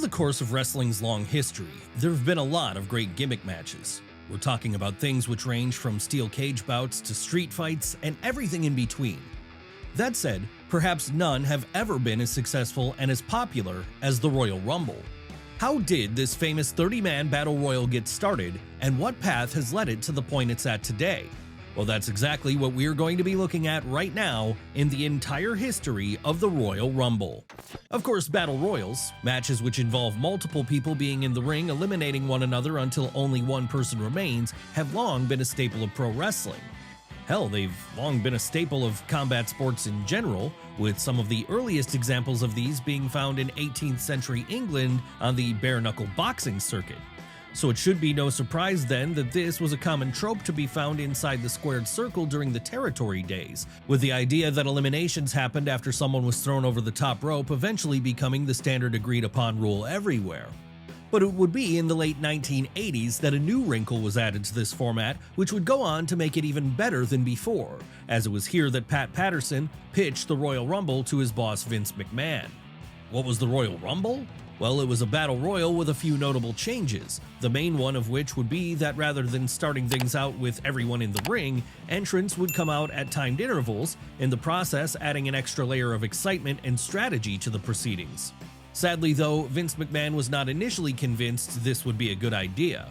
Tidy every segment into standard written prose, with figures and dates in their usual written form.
the course of wrestling's long history, there have been a lot of great gimmick matches. We're talking about things which range from steel cage bouts to street fights and everything in between. That said, perhaps none have ever been as successful and as popular as the Royal Rumble. How did this famous 30-man battle royal get started, and what path has led it to the point it's at today? Well, that's exactly what we're going to be looking at right now in the entire history of the Royal Rumble. Of course, battle royals, matches which involve multiple people being in the ring eliminating one another until only one person remains, have long been a staple of pro wrestling. Hell, they've long been a staple of combat sports in general, with some of the earliest examples of these being found in 18th century England on the bare-knuckle boxing circuit. So it should be no surprise then that this was a common trope to be found inside the squared circle during the territory days, with the idea that eliminations happened after someone was thrown over the top rope eventually becoming the standard agreed upon rule everywhere. But it would be in the late 1980s that a new wrinkle was added to this format, which would go on to make it even better than before, as it was here that Pat Patterson pitched the Royal Rumble to his boss Vince McMahon. What was the Royal Rumble? Well, it was a battle royal with a few notable changes, the main one of which would be that rather than starting things out with everyone in the ring, entrants would come out at timed intervals, in the process adding an extra layer of excitement and strategy to the proceedings. Sadly though, Vince McMahon was not initially convinced this would be a good idea,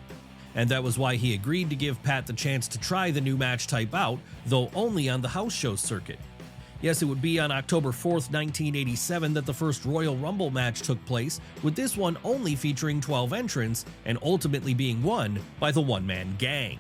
and that was why he agreed to give Pat the chance to try the new match type out, though only on the house show circuit. Yes, it would be on October 4th, 1987 that the first Royal Rumble match took place, with this one only featuring 12 entrants and ultimately being won by the one-man gang.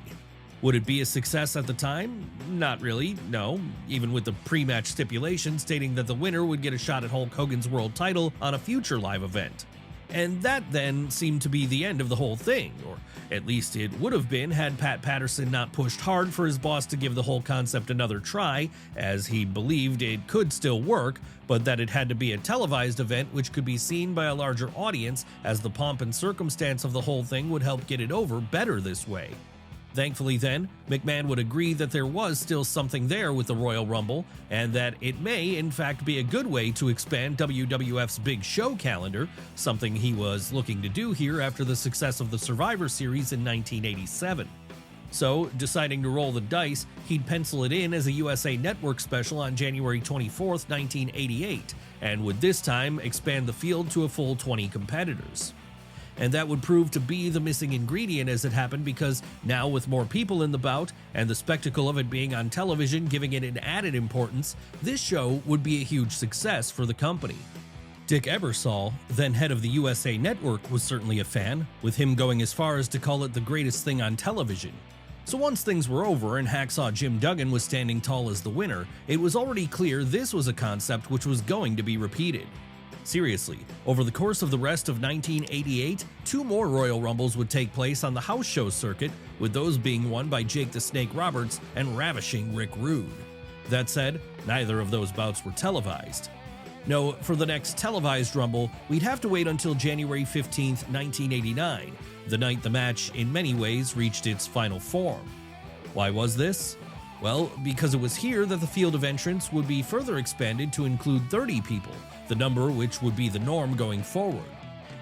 Would it be a success at the time? Not really, no, even with the pre-match stipulation stating that the winner would get a shot at Hulk Hogan's world title on a future live event. And that then seemed to be the end of the whole thing, or at least it would have been had Pat Patterson not pushed hard for his boss to give the whole concept another try, as he believed it could still work, but that it had to be a televised event which could be seen by a larger audience, as the pomp and circumstance of the whole thing would help get it over better this way. Thankfully then, McMahon would agree that there was still something there with the Royal Rumble, and that it may in fact be a good way to expand WWF's big show calendar, something he was looking to do here after the success of the Survivor Series in 1987. So, deciding to roll the dice, he'd pencil it in as a USA Network special on January 24th, 1988, and would this time expand the field to a full 20 competitors. And that would prove to be the missing ingredient as it happened, because now with more people in the bout and the spectacle of it being on television giving it an added importance, this show would be a huge success for the company. Dick Ebersol, then head of the USA Network, was certainly a fan, with him going as far as to call it the greatest thing on television. So once things were over and Hacksaw Jim Duggan was standing tall as the winner, it was already clear this was a concept which was going to be repeated. Seriously, over the course of the rest of 1988, 2 more Royal Rumbles would take place on the house show circuit, with those being won by Jake the Snake Roberts and ravishing Rick Rude. That said, neither of those bouts were televised. No, for the next televised Rumble, we'd have to wait until January 15th, 1989, the night the match in many ways reached its final form. Why was this? Well, because it was here that the field of entrants would be further expanded to include 30 people, the number which would be the norm going forward.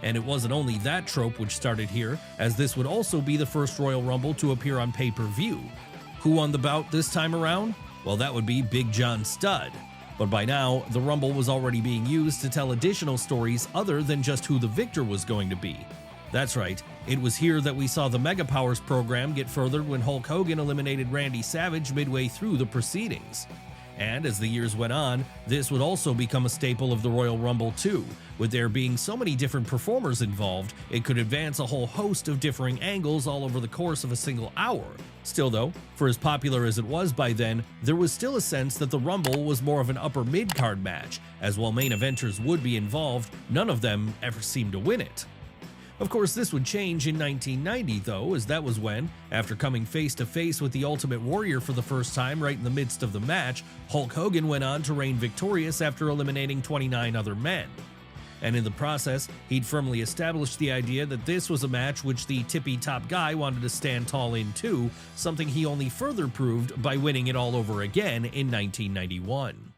And it wasn't only that trope which started here, as this would also be the first Royal Rumble to appear on pay-per-view. Who won the bout this time around? Well, that would be Big John Studd. But by now, the Rumble was already being used to tell additional stories other than just who the victor was going to be. That's right, it was here that we saw the Mega Powers program get furthered when Hulk Hogan eliminated Randy Savage midway through the proceedings. And as the years went on, this would also become a staple of the Royal Rumble too, with there being so many different performers involved, it could advance a whole host of differing angles all over the course of a single hour. Still though, for as popular as it was by then, there was still a sense that the Rumble was more of an upper mid-card match, as while main eventers would be involved, none of them ever seemed to win it. Of course, this would change in 1990 though, as that was when, after coming face to face with the Ultimate Warrior for the first time right in the midst of the match, Hulk Hogan went on to reign victorious after eliminating 29 other men. And in the process, he'd firmly established the idea that this was a match which the tippy-top guy wanted to stand tall in too, something he only further proved by winning it all over again in 1991.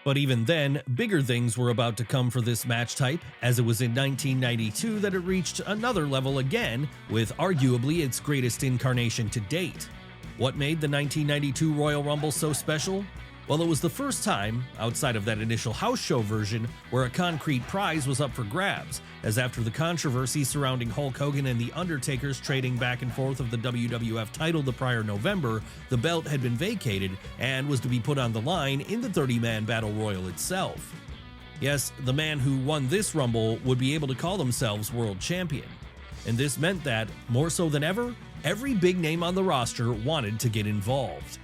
But even then, bigger things were about to come for this match type, as it was in 1992 that it reached another level again, with arguably its greatest incarnation to date. What made the 1992 Royal Rumble so special? Well, it was the first time, outside of that initial house show version, where a concrete prize was up for grabs, as after the controversy surrounding Hulk Hogan and The Undertaker's trading back and forth of the WWF title the prior November, the belt had been vacated and was to be put on the line in the 30-man Battle Royal itself. Yes, the man who won this Rumble would be able to call themselves World Champion. And this meant that, more so than ever, every big name on the roster wanted to get involved.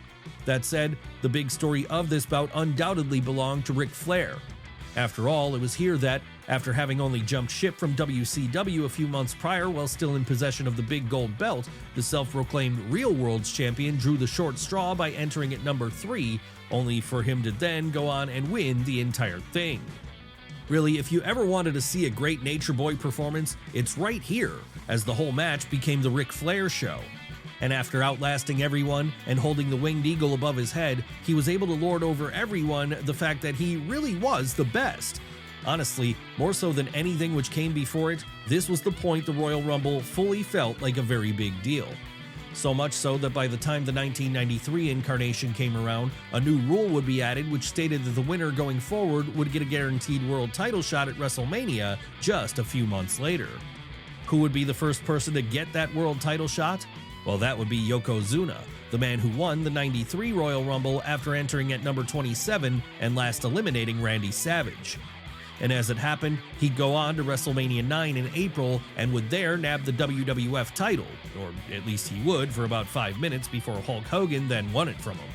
That said, the big story of this bout undoubtedly belonged to Ric Flair. After all, it was here that, after having only jumped ship from WCW a few months prior while still in possession of the big gold belt, the self-proclaimed real World's Champion drew the short straw by entering at number 3, only for him to then go on and win the entire thing. Really, if you ever wanted to see a great Nature Boy performance, it's right here, as the whole match became the Ric Flair show. And after outlasting everyone and holding the winged eagle above his head, he was able to lord over everyone the fact that he really was the best. Honestly, more so than anything which came before it, this was the point the Royal Rumble fully felt like a very big deal. So much so that by the time the 1993 incarnation came around, a new rule would be added which stated that the winner going forward would get a guaranteed world title shot at WrestleMania just a few months later. Who would be the first person to get that world title shot? Well, that would be Yokozuna, the man who won the 93 Royal Rumble after entering at number 27 and last eliminating Randy Savage. And as it happened, he'd go on to WrestleMania 9 in April and would there nab the WWF title, or at least he would for about 5 minutes before Hulk Hogan then won it from him.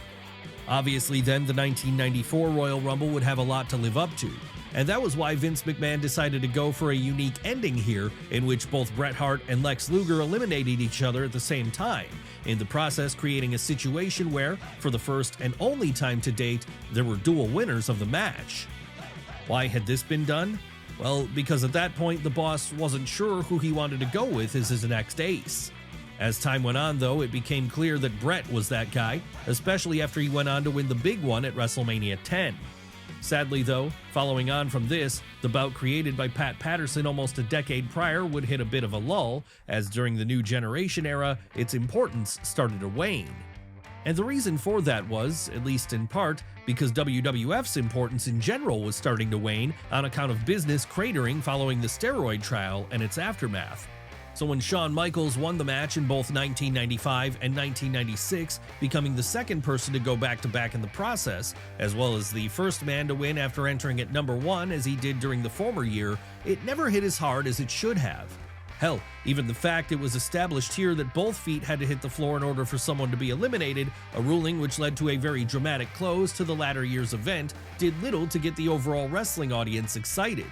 Obviously then, the 1994 Royal Rumble would have a lot to live up to. And that was why Vince McMahon decided to go for a unique ending here, in which both Bret Hart and Lex Luger eliminated each other at the same time, in the process creating a situation where, for the first and only time to date, there were dual winners of the match. Why had this been done? Well, because at that point the boss wasn't sure who he wanted to go with as his next ace. As time went on though, it became clear that Bret was that guy, especially after he went on to win the big one at WrestleMania 10. Sadly though, following on from this, the bout created by Pat Patterson almost a decade prior would hit a bit of a lull, as during the New Generation era, its importance started to wane. And the reason for that was, at least in part, because WWF's importance in general was starting to wane on account of business cratering following the steroid trial and its aftermath. So when Shawn Michaels won the match in both 1995 and 1996, becoming the second person to go back-to-back in the process, as well as the first man to win after entering at number 1 as he did during the former year, it never hit as hard as it should have. Hell, even the fact it was established here that both feet had to hit the floor in order for someone to be eliminated, a ruling which led to a very dramatic close to the latter year's event, did little to get the overall wrestling audience excited.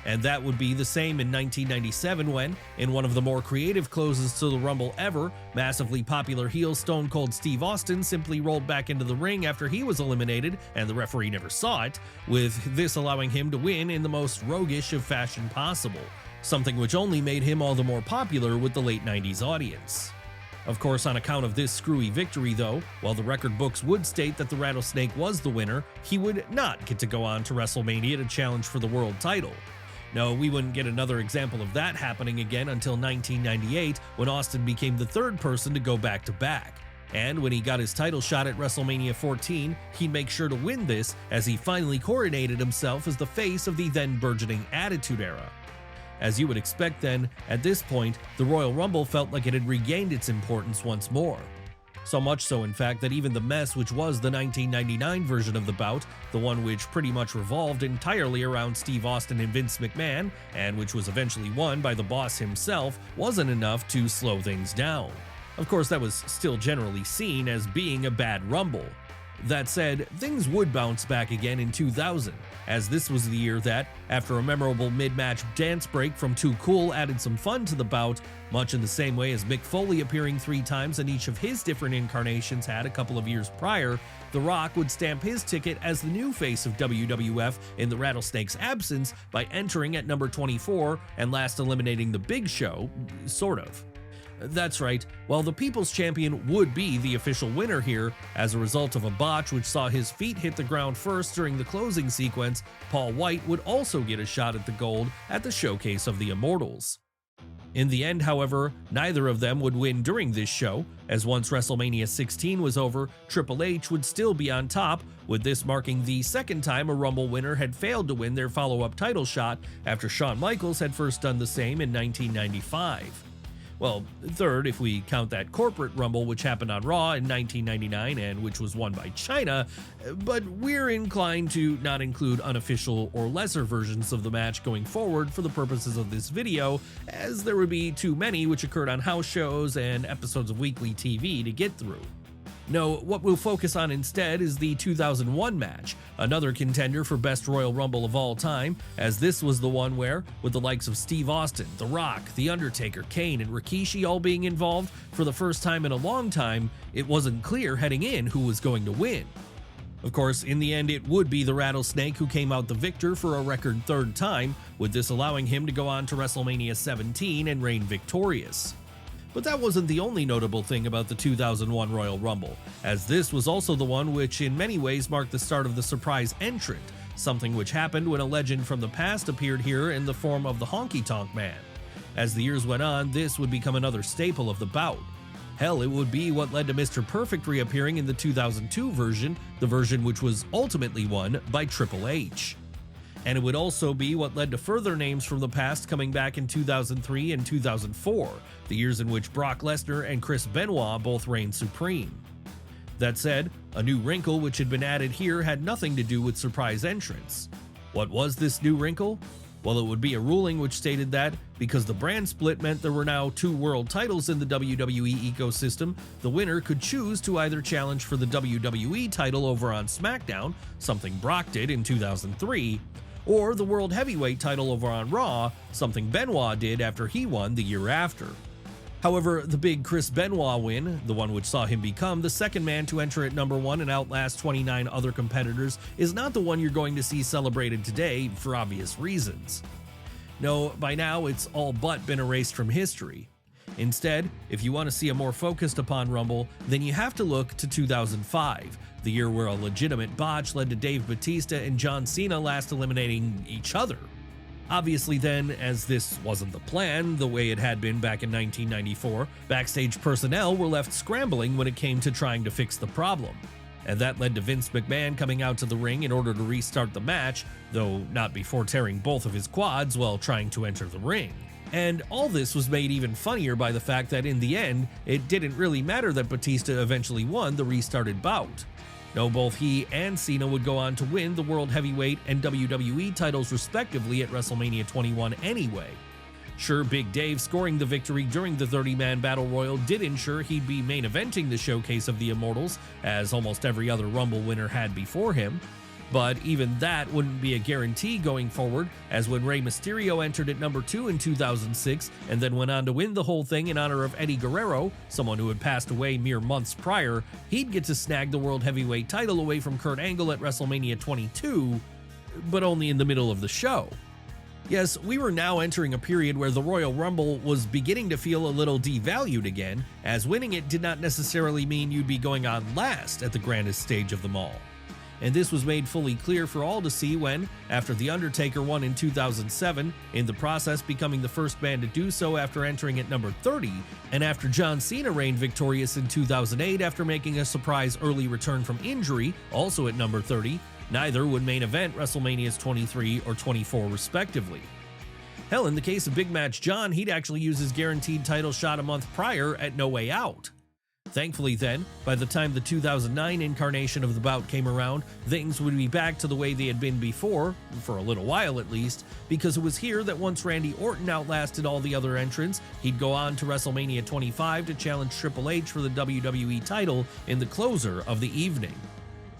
And that would be the same in 1997 when, in one of the more creative closes to the Rumble ever, massively popular heel Stone Cold Steve Austin simply rolled back into the ring after he was eliminated and the referee never saw it, with this allowing him to win in the most roguish of fashion possible, something which only made him all the more popular with the late 90s audience. Of course, on account of this screwy victory though, while the record books would state that the Rattlesnake was the winner, he would not get to go on to WrestleMania to challenge for the world title. No, we wouldn't get another example of that happening again until 1998, when Austin became the third person to go back-to-back. And when he got his title shot at WrestleMania 14, he'd make sure to win this as he finally coronated himself as the face of the then burgeoning Attitude Era. As you would expect then, at this point, the Royal Rumble felt like it had regained its importance once more. So much so, in fact, that even the mess which was the 1999 version of the bout, the one which pretty much revolved entirely around Steve Austin and Vince McMahon, and which was eventually won by the boss himself, wasn't enough to slow things down. Of course, that was still generally seen as being a bad Rumble. That said, things would bounce back again in 2000, as this was the year that, after a memorable mid-match dance break from Too Cool added some fun to the bout, much in the same way as Mick Foley appearing 3 times in each of his different incarnations had a couple of years prior, The Rock would stamp his ticket as the new face of WWF in the Rattlesnake's absence by entering at number 24 and last eliminating The Big Show, sort of. That's right, while the People's Champion would be the official winner here, as a result of a botch which saw his feet hit the ground first during the closing sequence, Paul White would also get a shot at the gold at the Showcase of the Immortals. In the end, however, neither of them would win during this show, as once WrestleMania 16 was over, Triple H would still be on top, with this marking the second time a Rumble winner had failed to win their follow-up title shot after Shawn Michaels had first done the same in 1995. Well, third if we count that corporate Rumble which happened on Raw in 1999 and which was won by China, but we're inclined to not include unofficial or lesser versions of the match going forward for the purposes of this video, as there would be too many which occurred on house shows and episodes of weekly TV to get through. No, what we'll focus on instead is the 2001 match, another contender for Best Royal Rumble of all time, as this was the one where, with the likes of Steve Austin, The Rock, The Undertaker, Kane, and Rikishi all being involved, for the first time in a long time, it wasn't clear heading in who was going to win. Of course, in the end it would be the Rattlesnake who came out the victor for a record third time, with this allowing him to go on to WrestleMania 17 and reign victorious. But that wasn't the only notable thing about the 2001 Royal Rumble, as this was also the one which in many ways marked the start of the surprise entrant, something which happened when a legend from the past appeared here in the form of the Honky Tonk Man. As the years went on, this would become another staple of the bout. Hell, it would be what led to Mr. Perfect reappearing in the 2002 version, the version which was ultimately won by Triple H. And it would also be what led to further names from the past coming back in 2003 and 2004, the years in which Brock Lesnar and Chris Benoit both reigned supreme. That said, a new wrinkle which had been added here had nothing to do with surprise entrants. What was this new wrinkle? Well, it would be a ruling which stated that, because the brand split meant there were now two world titles in the WWE ecosystem, the winner could choose to either challenge for the WWE title over on SmackDown, something Brock did in 2003, or the World Heavyweight title over on Raw, something Benoit did after he won the year after. However, the big Chris Benoit win, the one which saw him become the second man to enter at number 1 and outlast 29 other competitors, is not the one you're going to see celebrated today for obvious reasons. No, by now it's all but been erased from history. Instead, if you want to see a more focused upon Rumble, then you have to look to 2005, the year where a legitimate botch led to Dave Bautista and John Cena last eliminating each other. Obviously then, as this wasn't the plan, the way it had been back in 1994, backstage personnel were left scrambling when it came to trying to fix the problem. And that led to Vince McMahon coming out to the ring in order to restart the match, though not before tearing both of his quads while trying to enter the ring. And all this was made even funnier by the fact that in the end, it didn't really matter that Batista eventually won the restarted bout. No, both he and Cena would go on to win the World Heavyweight and WWE titles respectively at WrestleMania 21 anyway. Sure, Big Dave scoring the victory during the 30-man Battle Royal did ensure he'd be main eventing the Showcase of the Immortals, as almost every other Rumble winner had before him. But even that wouldn't be a guarantee going forward, as when Rey Mysterio entered at number 2 in 2006 and then went on to win the whole thing in honor of Eddie Guerrero, someone who had passed away mere months prior, he'd get to snag the World Heavyweight title away from Kurt Angle at WrestleMania 22, but only in the middle of the show. Yes, we were now entering a period where the Royal Rumble was beginning to feel a little devalued again, as winning it did not necessarily mean you'd be going on last at the grandest stage of them all. And this was made fully clear for all to see when, after The Undertaker won in 2007, in the process becoming the first man to do so after entering at number 30, and after John Cena reigned victorious in 2008 after making a surprise early return from injury, also at number 30, neither would main event WrestleManias 23 or 24 respectively. Hell, in the case of Big Match John, he'd actually use his guaranteed title shot a month prior at No Way Out. Thankfully then, by the time the 2009 incarnation of the bout came around, things would be back to the way they had been before, for a little while at least, because it was here that once Randy Orton outlasted all the other entrants, he'd go on to WrestleMania 25 to challenge Triple H for the WWE title in the closer of the evening.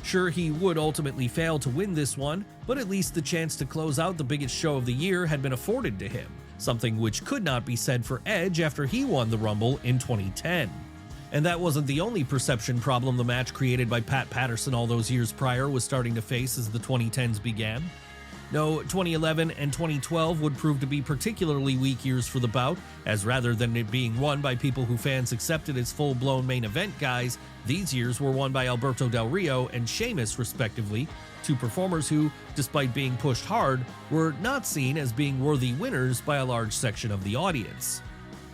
Sure, he would ultimately fail to win this one, but at least the chance to close out the biggest show of the year had been afforded to him, something which could not be said for Edge after he won the Rumble in 2010. And that wasn't the only perception problem the match created by Pat Patterson all those years prior was starting to face as the 2010s began. No, 2011 and 2012 would prove to be particularly weak years for the bout, as rather than it being won by people who fans accepted as full-blown main event guys, these years were won by Alberto Del Rio and Sheamus respectively, two performers who, despite being pushed hard, were not seen as being worthy winners by a large section of the audience.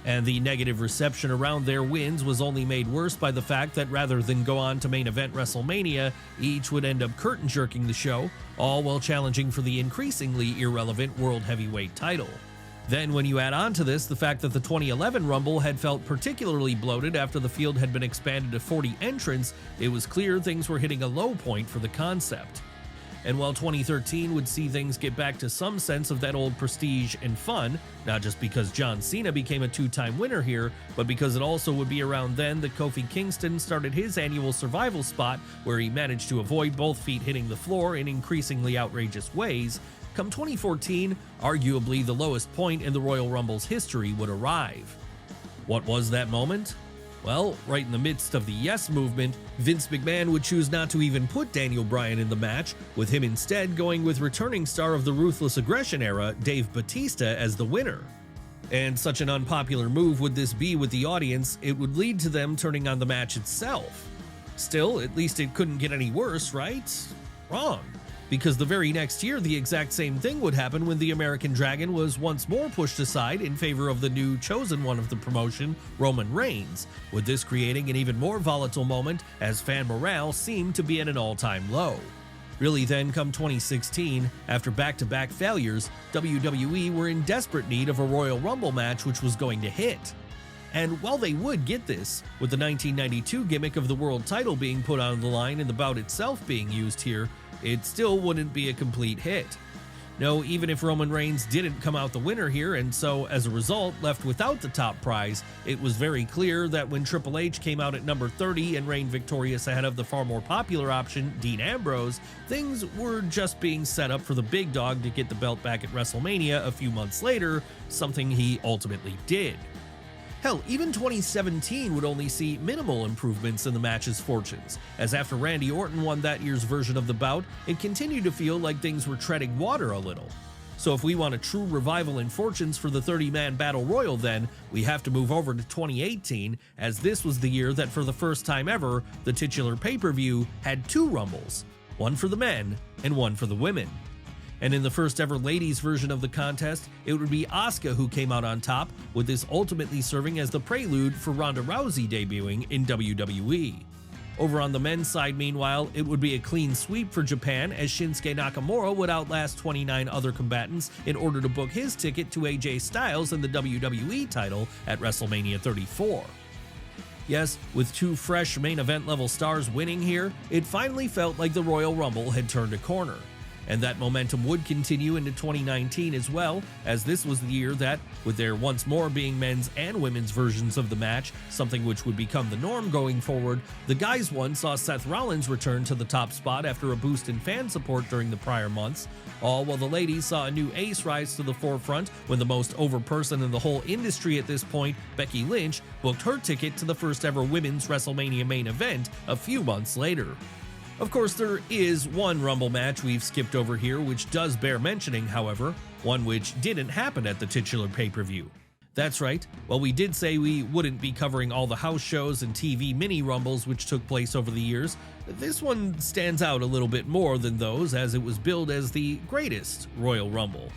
And the negative reception around their wins was only made worse by the fact that rather than go on to main event WrestleMania, each would end up curtain jerking the show, all while challenging for the increasingly irrelevant World Heavyweight title. Then when you add on to this the fact that the 2011 Rumble had felt particularly bloated after the field had been expanded to 40 entrants, it was clear things were hitting a low point for the concept. And while 2013 would see things get back to some sense of that old prestige and fun, not just because John Cena became a two-time winner here, but because it also would be around then that Kofi Kingston started his annual survival spot where he managed to avoid both feet hitting the floor in increasingly outrageous ways, come 2014, arguably the lowest point in the Royal Rumble's history would arrive. What was that moment? Well, right in the midst of the Yes movement, Vince McMahon would choose not to even put Daniel Bryan in the match, with him instead going with returning star of the Ruthless Aggression era, Dave Bautista, as the winner. And such an unpopular move would this be with the audience, it would lead to them turning on the match itself. Still, at least it couldn't get any worse, right? Wrong. Because the very next year, the exact same thing would happen when the American Dragon was once more pushed aside in favor of the new chosen one of the promotion, Roman Reigns, with this creating an even more volatile moment as fan morale seemed to be at an all-time low. Really then, come 2016, after back-to-back failures, WWE were in desperate need of a Royal Rumble match which was going to hit. And while they would get this, with the 1992 gimmick of the world title being put on the line and the bout itself being used here, it still wouldn't be a complete hit. No, even if Roman Reigns didn't come out the winner here and so, as a result, left without the top prize, it was very clear that when Triple H came out at number 30 and reigned victorious ahead of the far more popular option, Dean Ambrose, things were just being set up for the big dog to get the belt back at WrestleMania a few months later, something he ultimately did. Hell, even 2017 would only see minimal improvements in the match's fortunes, as after Randy Orton won that year's version of the bout, it continued to feel like things were treading water a little. So if we want a true revival in fortunes for the 30-man Battle Royal then, we have to move over to 2018, as this was the year that for the first time ever, the titular pay-per-view had two Rumbles, one for the men and one for the women. And in the first ever ladies version of the contest, it would be Asuka who came out on top, with this ultimately serving as the prelude for Ronda Rousey debuting in WWE. Over on the men's side, meanwhile, it would be a clean sweep for Japan, as Shinsuke Nakamura would outlast 29 other combatants in order to book his ticket to AJ Styles and the WWE title at WrestleMania 34. Yes, with two fresh main event level stars winning here, it finally felt like the Royal Rumble had turned a corner. And that momentum would continue into 2019 as well, as this was the year that, with there once more being men's and women's versions of the match, something which would become the norm going forward, the guys one saw Seth Rollins return to the top spot after a boost in fan support during the prior months, all while the ladies saw a new ace rise to the forefront when the most over person in the whole industry at this point, Becky Lynch, booked her ticket to the first ever women's WrestleMania main event a few months later. Of course, there is one Rumble match we've skipped over here which does bear mentioning, however, one which didn't happen at the titular pay-per-view. That's right, while we did say we wouldn't be covering all the house shows and TV mini-rumbles which took place over the years, this one stands out a little bit more than those, as it was billed as the greatest Royal Rumble.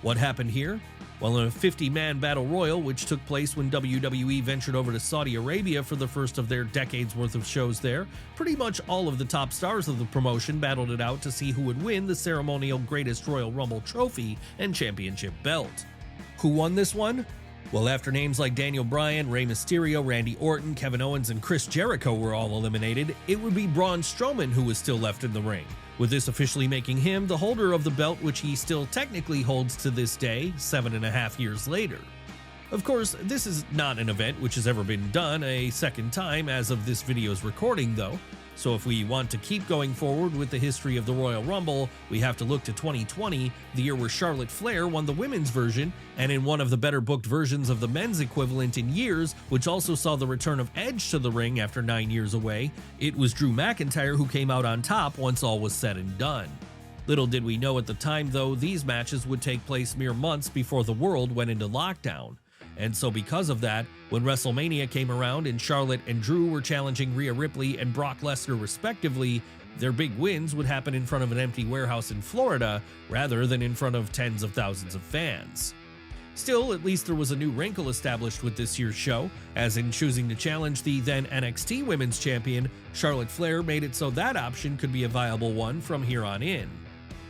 What happened here? Well, in a 50-man battle royal, which took place when WWE ventured over to Saudi Arabia for the first of their decades worth of shows there, pretty much all of the top stars of the promotion battled it out to see who would win the ceremonial Greatest Royal Rumble trophy and championship belt. Who won this one? Well, after names like Daniel Bryan, Rey Mysterio, Randy Orton, Kevin Owens, and Chris Jericho were all eliminated, it would be Braun Strowman who was still left in the ring, with this officially making him the holder of the belt which he still technically holds to this day, 7.5 years later. Of course, this is not an event which has ever been done a second time as of this video's recording though, so if we want to keep going forward with the history of the Royal Rumble, we have to look to 2020, the year where Charlotte Flair won the women's version, and in one of the better booked versions of the men's equivalent in years, which also saw the return of Edge to the ring after 9 years away, it was Drew McIntyre who came out on top once all was said and done. Little did we know at the time, though, these matches would take place mere months before the world went into lockdown. And so because of that, when WrestleMania came around and Charlotte and Drew were challenging Rhea Ripley and Brock Lesnar respectively, their big wins would happen in front of an empty warehouse in Florida rather than in front of tens of thousands of fans. Still, at least there was a new wrinkle established with this year's show, as in choosing to challenge the then NXT Women's Champion, Charlotte Flair made it so that option could be a viable one from here on in.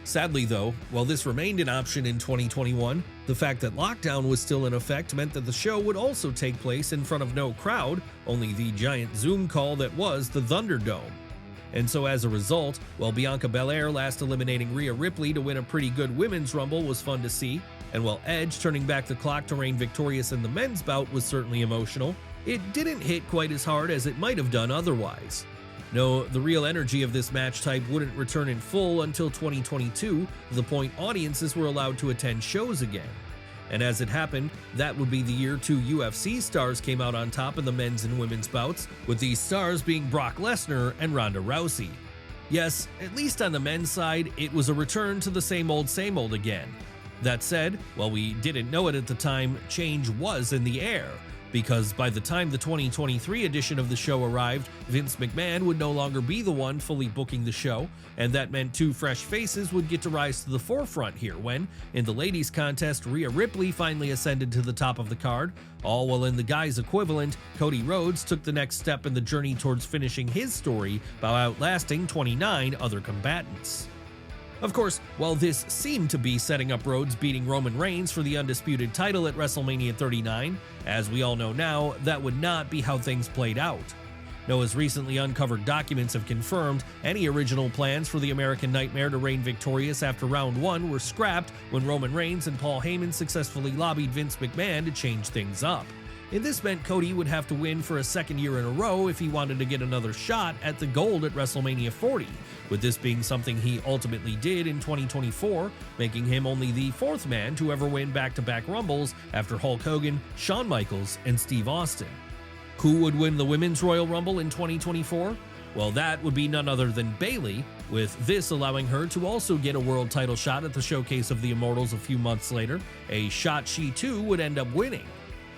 Sadly though, while this remained an option in 2021, the fact that lockdown was still in effect meant that the show would also take place in front of no crowd, only the giant Zoom call that was the Thunderdome. And so as a result, while Bianca Belair last eliminating Rhea Ripley to win a pretty good women's rumble was fun to see, and while Edge turning back the clock to reign victorious in the men's bout was certainly emotional, it didn't hit quite as hard as it might have done otherwise. No, the real energy of this match type wouldn't return in full until 2022, the point audiences were allowed to attend shows again. And as it happened, that would be the year 2 UFC stars came out on top in the men's and women's bouts, with these stars being Brock Lesnar and Ronda Rousey. Yes, at least on the men's side, it was a return to the same old again. That said, while we didn't know it at the time, change was in the air, because by the time the 2023 edition of the show arrived, Vince McMahon would no longer be the one fully booking the show, and that meant two fresh faces would get to rise to the forefront here when, in the ladies' contest, Rhea Ripley finally ascended to the top of the card, all while in the guys' equivalent, Cody Rhodes took the next step in the journey towards finishing his story by outlasting 29 other combatants. Of course, while this seemed to be setting up Rhodes beating Roman Reigns for the undisputed title at WrestleMania 39, as we all know now, that would not be how things played out. Noah's recently uncovered documents have confirmed any original plans for the American Nightmare to reign victorious after round 1 were scrapped when Roman Reigns and Paul Heyman successfully lobbied Vince McMahon to change things up. And this meant Cody would have to win for a second year in a row if he wanted to get another shot at the gold at WrestleMania 40, with this being something he ultimately did in 2024, making him only the fourth man to ever win back-to-back Rumbles after Hulk Hogan, Shawn Michaels, and Steve Austin. Who would win the Women's Royal Rumble in 2024? Well, that would be none other than Bayley, with this allowing her to also get a world title shot at the Showcase of the Immortals a few months later, a shot she too would end up winning.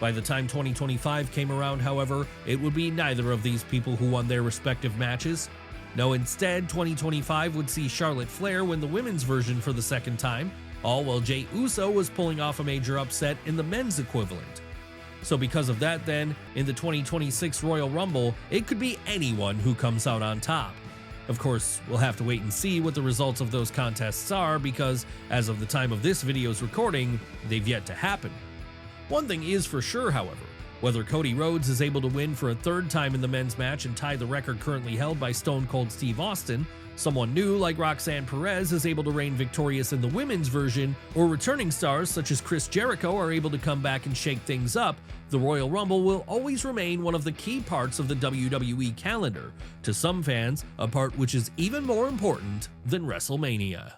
By the time 2025 came around, however, it would be neither of these people who won their respective matches. No, instead, 2025 would see Charlotte Flair win the women's version for the second time, all while Jey Uso was pulling off a major upset in the men's equivalent. So because of that then, in the 2026 Royal Rumble, it could be anyone who comes out on top. Of course, we'll have to wait and see what the results of those contests are because, as of the time of this video's recording, they've yet to happen. One thing is for sure, however, whether Cody Rhodes is able to win for a third time in the men's match and tie the record currently held by Stone Cold Steve Austin, someone new like Roxanne Perez is able to reign victorious in the women's version, or returning stars such as Chris Jericho are able to come back and shake things up, the Royal Rumble will always remain one of the key parts of the WWE calendar, to some fans, a part which is even more important than WrestleMania.